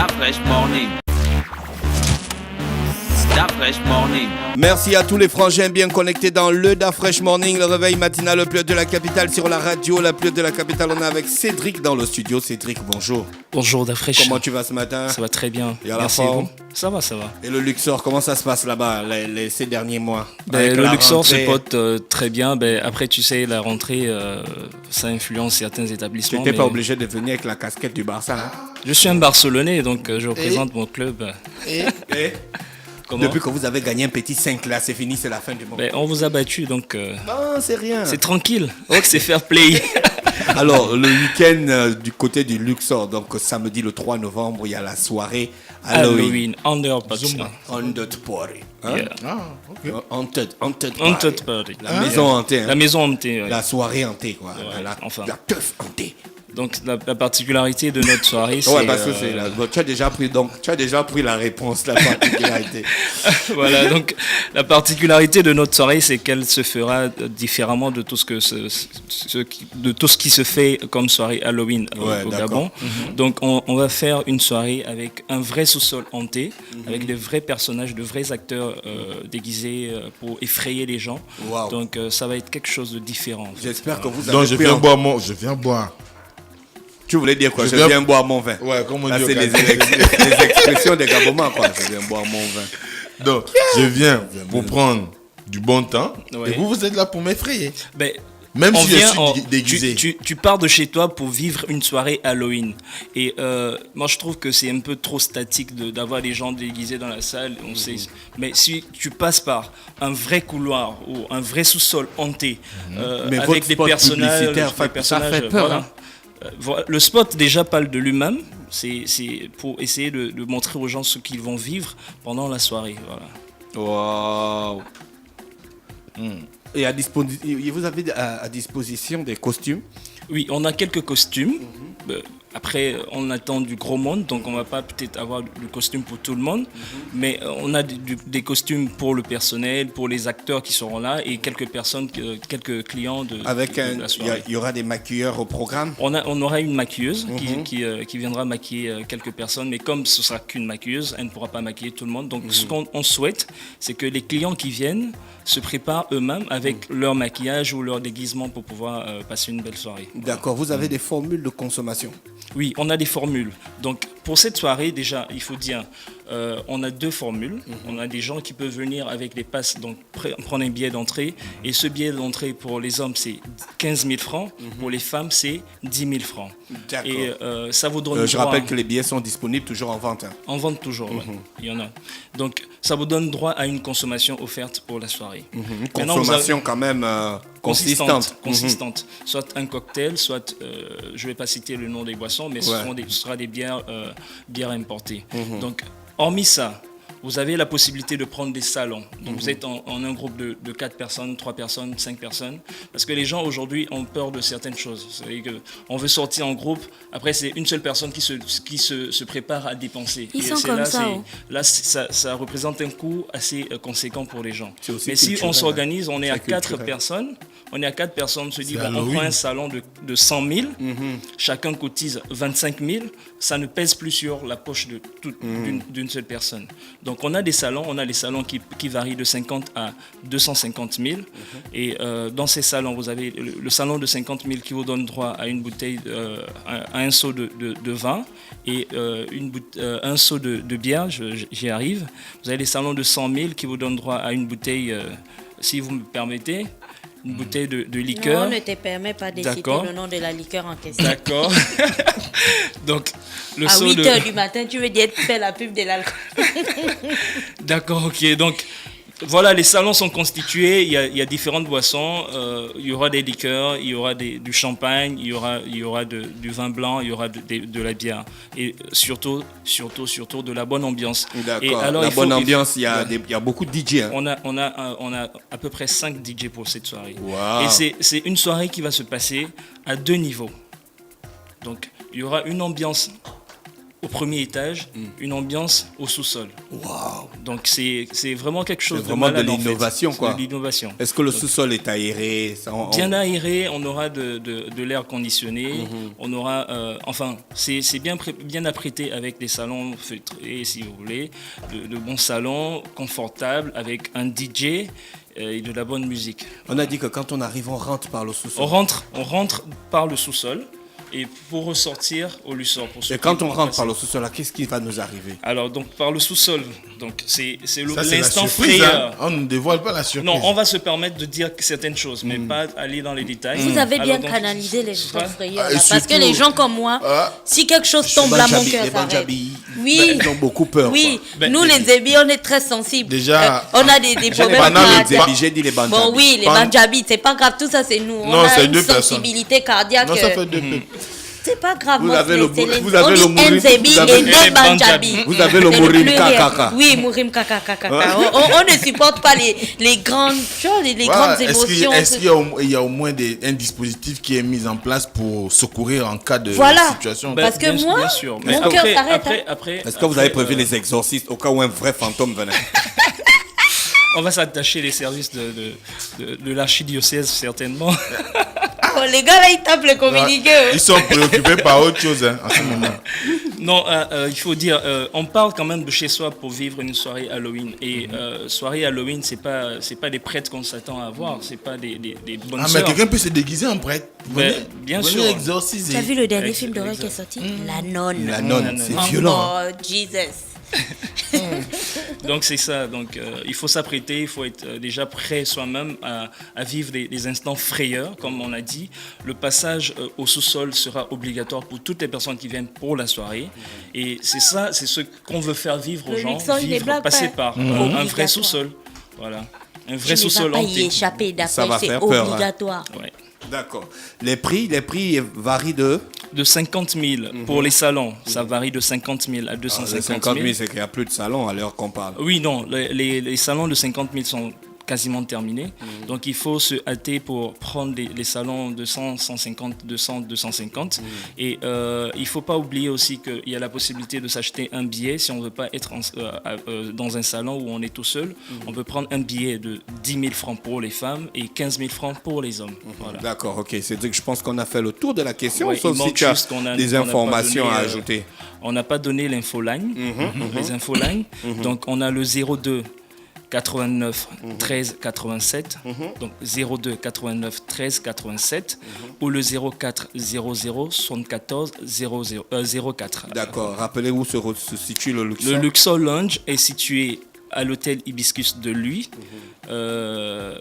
Fresh Morning. Da Fresh Morning. Merci à tous les frangins bien connectés dans le Da Fresh Morning, le réveil matinal le plus de la capitale sur la radio, la plus de la capitale. On est avec Cédric dans le studio. Cédric, bonjour. Bonjour Da Fresh. Comment tu vas ce matin? Ça va très bien. Et à merci la forme? Ça va, ça va. Et le Luxor, comment ça se passe là-bas ces derniers mois? Le Luxor se porte très bien. Après, tu sais, la rentrée, ça influence certains établissements. Tu n'étais pas obligé de venir avec la casquette du Barça, hein? Je suis un Barcelonais, donc je représente mon club. Et depuis que vous avez gagné un petit 5 là, c'est fini, c'est la fin du monde. On vous a battu, donc non, c'est rien. c'est tranquille. C'est fair play. Alors, le week-end du côté du Luxor, donc samedi le 3 novembre, il y a la soirée Halloween. Under Party. Haunted Party. Hein? Yeah. Ah, ok. Haunted Party. La maison hantée. Hein? La maison hantée. Ouais. La soirée hantée, quoi. Ouais, la teuf hantée. Donc la particularité de notre soirée, c'est... Ouais, parce que c'est tu as déjà pris la réponse, la particularité. Voilà, donc la particularité de notre soirée, c'est qu'elle se fera différemment de tout ce qui se fait comme soirée Halloween au Gabon. Mm-hmm. Donc on va faire une soirée avec un vrai sous-sol hanté, avec de vrais personnages, de vrais acteurs déguisés pour effrayer les gens. Wow. Donc ça va être quelque chose de différent. J'espère que vous avez Donc je viens boire. Tu voulais dire quoi? Je viens boire mon vin. Ouais, comme on dit. C'est les expressions des Gabonais, quoi. Je viens boire mon vin. Donc, je viens pour prendre du bon temps. Ouais. Et vous êtes là pour m'effrayer. Même si je suis déguisé. Tu pars de chez toi pour vivre une soirée Halloween. Et moi, je trouve que c'est un peu trop statique d'avoir les gens déguisés dans la salle. On sait. Mais si tu passes par un vrai couloir ou un vrai sous-sol hanté, avec des personnages... Ça fait peur, voilà. Le spot déjà parle de lui-même, c'est pour essayer de montrer aux gens ce qu'ils vont vivre pendant la soirée. Voilà. Wow. Et vous avez à disposition des costumes? Oui, on a quelques costumes. Après, on attend du gros monde, donc on ne va pas peut-être avoir le costume pour tout le monde, mais on a des costumes pour le personnel, pour les acteurs qui seront là et quelques clients de la soirée. Il y aura des maquilleurs au programme? On aura une maquilleuse qui viendra maquiller quelques personnes, mais comme ce ne sera qu'une maquilleuse, elle ne pourra pas maquiller tout le monde. Donc ce qu'on souhaite, c'est que les clients qui viennent se préparent eux-mêmes avec leur maquillage ou leur déguisement pour pouvoir passer une belle soirée. D'accord, vous avez des formules de consommation? Oui, on a des formules. Donc, pour cette soirée, déjà, il faut dire, on a deux formules. On a des gens qui peuvent venir avec des passes, donc prendre un billet d'entrée. Et ce billet d'entrée, pour les hommes, c'est 15 000 francs. Pour les femmes, c'est 10 000 francs. D'accord. Et ça vous donne je rappelle que les billets sont disponibles toujours en vente. Hein. En vente toujours, ouais. Il y en a. Donc, ça vous donne droit à une consommation offerte pour la soirée. Une consommation quand même consistante. Soit un cocktail, soit, je ne vais pas citer le nom des boissons, mais ce sera des bières importées. Donc, hormis ça, vous avez la possibilité de prendre des salons. Donc vous êtes en un groupe de 4 personnes, 3 personnes, 5 personnes. Parce que les gens aujourd'hui ont peur de certaines choses. C'est-à-dire qu'on veut sortir en groupe. Après, c'est une seule personne qui se prépare à dépenser. Ils sont comme ça. Là, ça représente un coût assez conséquent pour les gens. Mais si culturel, on s'organise, on est à 4 culturel. personnes. On est à 4 personnes, on se dit, on prend un salon de 100 000. Chacun cotise 25 000. Ça ne pèse plus sur la poche d'une seule personne. Donc on a les salons qui varient de 50 à 250 000. Et dans ces salons, vous avez le salon de 50 000 qui vous donne droit à une bouteille, à un seau de vin et un seau de bière, j'y arrive. Vous avez les salons de 100 000 qui vous donnent droit à une bouteille, si vous me permettez, une bouteille de liqueur. Non, on ne te permet pas de citer le nom de la liqueur en question. D'accord. Donc, le à seau 8h du matin, tu veux dire faire la pub de l'alcool. D'accord, ok. Donc, voilà, les salons sont constitués, il y a différentes boissons, il y aura des liqueurs, il y aura du champagne, il y aura du vin blanc, il y aura de la bière. Et surtout de la bonne ambiance. D'accord, la bonne ambiance, il y a beaucoup de DJ. Hein. On a à peu près 5 DJ pour cette soirée. Wow. Et c'est une soirée qui va se passer à 2 niveaux. Donc, il y aura une ambiance au premier étage, une ambiance au sous-sol. Waouh. Donc c'est vraiment quelque chose C'est vraiment de malade, l'innovation, en fait. quoi. C'est de l'innovation. Est-ce que le sous-sol est aéré? Bien aéré, on aura de l'air conditionné, on aura, c'est bien apprêté avec des salons feutrés, si vous voulez, de bons salons, confortables, avec un DJ et de la bonne musique. On a dit que quand on arrive, on rentre par le sous-sol. On rentre par le sous-sol. Et pour ressortir au Luxor. Et quand on rentre par le sous-sol, qu'est-ce qui va nous arriver? Alors, donc, par le sous-sol, donc c'est l'instant frayeur. On ne dévoile pas la surprise. Non, on va se permettre de dire certaines choses, mais pas aller dans les détails. Vous avez bien Alors, canalisé les frayeurs, et parce que surtout- les gens comme moi, si quelque chose tombe là, mon cœur Les s'arrête. Banjabi, Oui. ils ont beaucoup peur. Oui, Ben, nous les Zébi, on est très sensibles. Déjà, on a des problèmes Pendant les cardiaques. Zébi, j'ai dit les Banjabi. Bon, oui, les Banjabi, c'est pas grave, tout ça c'est nous. Non, On a c'est une deux personnes. sensibilité cardiaque. non, ça fait deux peu. C'est pas grave. Vous moi, avez c'est- le- c'est les- vous avez on le dit Mourim, Nzebi vous avez- et et deux les Banjabi. Banjabi. Vous avez le C'est Mourim pluriel. Kakaka. Oui, Mourim Kakaka. On ne supporte pas les grandes choses, les grandes émotions. Est-ce qu'il y a au moins un dispositif qui est mis en place pour secourir en cas de Voilà. situation? Ben, Parce que bien- moi, bien sûr. mon Mais cœur après, s'arrête, après, Est-ce que vous avez prévu après, les exorcistes au cas où un vrai fantôme venait? on va s'attacher les services de l'archidiocèse, certainement. Oh, les gars là, ils tapent le communiqué. Ils sont préoccupés par autre chose en ce moment. Non, il faut dire, on parle quand même de chez soi pour vivre une soirée Halloween. Et soirée Halloween, c'est pas des prêtres qu'on s'attend à voir, c'est pas des bonnes Ah, mais sœurs. quelqu'un peut se déguiser en prêtre. Ben, bien venez sûr. exorciser. Tu as vu le dernier Ex- film d'horreur qui est sorti La Nonne. La nonne, c'est Oh, violent. oh, Jesus. Donc c'est ça, donc il faut s'apprêter, il faut être déjà prêt soi-même à vivre des instants frayeurs, comme on a dit. Le passage au sous-sol sera obligatoire pour toutes les personnes qui viennent pour la soirée. Et c'est ça, c'est ce qu'on veut faire vivre aux Le gens, Luxor, il est vivre, blague passer pas. par un vrai Obligatoire. sous-sol. Voilà. Un vrai Tu ne vas sous-sol pas y hanté. échapper, Ça va d'après, c'est faire peur, hein. obligatoire. Ouais. D'accord. Les prix varient de... De 50 000 pour les salons, ça varie de 50 000 à Les 250 50 000. 000, c'est qu'il n'y a plus de salon à l'heure qu'on parle. Oui, non, les salons de 50 000 sont quasiment terminés. Donc il faut se hâter pour prendre les salons de 100, 150, 200, 250. Et il ne faut pas oublier aussi qu'il y a la possibilité de s'acheter un billet si on ne veut pas être dans un salon où on est tout seul. On peut prendre un billet de 10 000 francs pour les femmes et 15 000 francs pour les hommes. Voilà. D'accord, ok. C'est-à-dire que je pense qu'on a fait le tour de la question, Ouais, sauf il si manque tu as juste qu'on a- des qu'on n'a pas informations donné, à ajouter. On n'a pas donné l'infoline, les infolines. Donc on a le 02 89 13 87, donc 02 89 13 87, ou le 04 00 74 04. D'accord. Rappelez où se situe le Luxor. Le Luxor Lounge est situé à l'hôtel Hibiscus de Luy.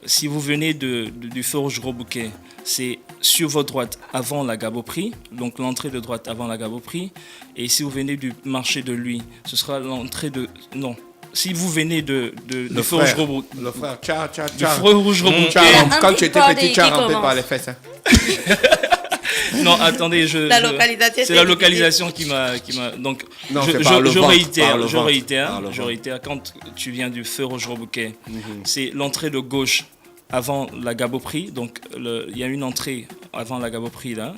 Si vous venez du Feu Rouge Gros Bouquet, c'est sur votre droite avant la Gaboprix, donc l'entrée de droite avant la Gaboprix. Et si vous venez du marché de Luy, ce sera l'entrée de... Non. Si vous venez du Feu Rouge Gros Bouquet, Le frère, tcha, tcha, du tcha. Feu Rouge Gros Bouquet... Quand Un tu petit étais bordel petit, tu as qui rampé commence. par les fesses. Hein. Non, attendez, La localisation, c'est la localisation qui m'a. Donc, Non, c'est par le je ventre, réitère, par le je ventre, réitère, par le je ventre. réitère. Quand tu viens du Feu Rouge Gros Bouquet, c'est l'entrée de gauche avant la Gaboprix. Donc, il y a une entrée avant la Gaboprix là.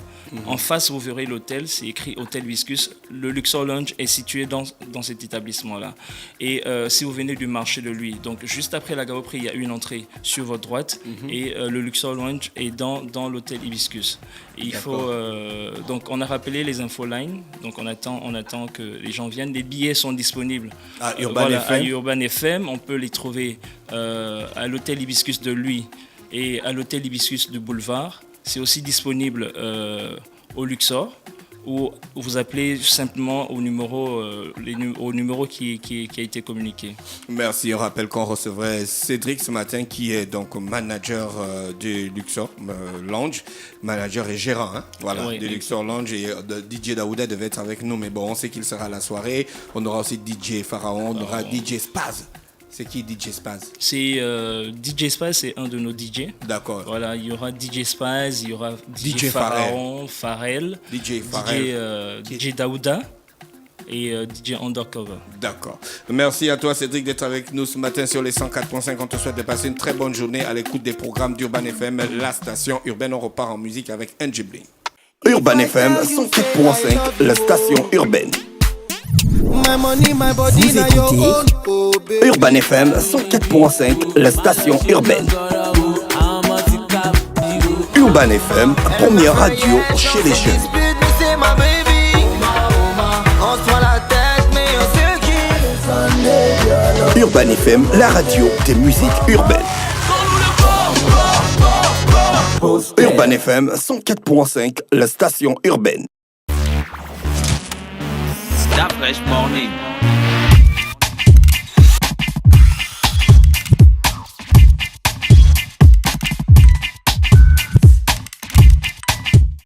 En face, vous verrez l'hôtel, c'est écrit Hôtel Hibiscus. Le Luxor Lounge est situé dans cet établissement-là. Et si vous venez du marché de Luy, donc juste après la Gaboprix, il y a une entrée sur votre droite et le Luxor Lounge est dans l'hôtel Hibiscus. Et il faut, donc on a rappelé les infolines, donc on attend que les gens viennent. Les billets sont disponibles À Urban FM. à Urban FM. On peut les trouver à l'hôtel Hibiscus de Luy et à l'hôtel Hibiscus du Boulevard. C'est aussi disponible au Luxor, ou vous appelez simplement au numéro, au numéro qui a été communiqué. Merci. On rappelle qu'on recevrait Cédric ce matin, qui est donc manager du Luxor Lounge, manager et gérant, hein, voilà, Oui, du oui. Luxor Lounge. Et DJ Daouda devait être avec nous, mais bon, on sait qu'il sera à la soirée. On aura aussi DJ Pharaon, on aura DJ Spaz. C'est qui DJ Spaz? C'est DJ Spaz, c'est un de nos DJ. D'accord. Voilà, il y aura DJ Spaz, il y aura DJ DJ Pharaon, Pharrell, DJ Pharrell. DJ Daouda et DJ Undercover. D'accord. Merci à toi, Cédric, d'être avec nous ce matin sur les 104.5. On te souhaite de passer une très bonne journée à l'écoute des programmes d'Urban FM, la station urbaine. On repart en musique avec NG Bling. Urban FM 107.5, la station urbaine. Vous écoutez Urban FM 104.5, la station urbaine. Urban FM, première radio chez les jeunes. Urban FM, la radio des musiques urbaines. Urban FM 104.5, la station urbaine. Da Fresh Morning.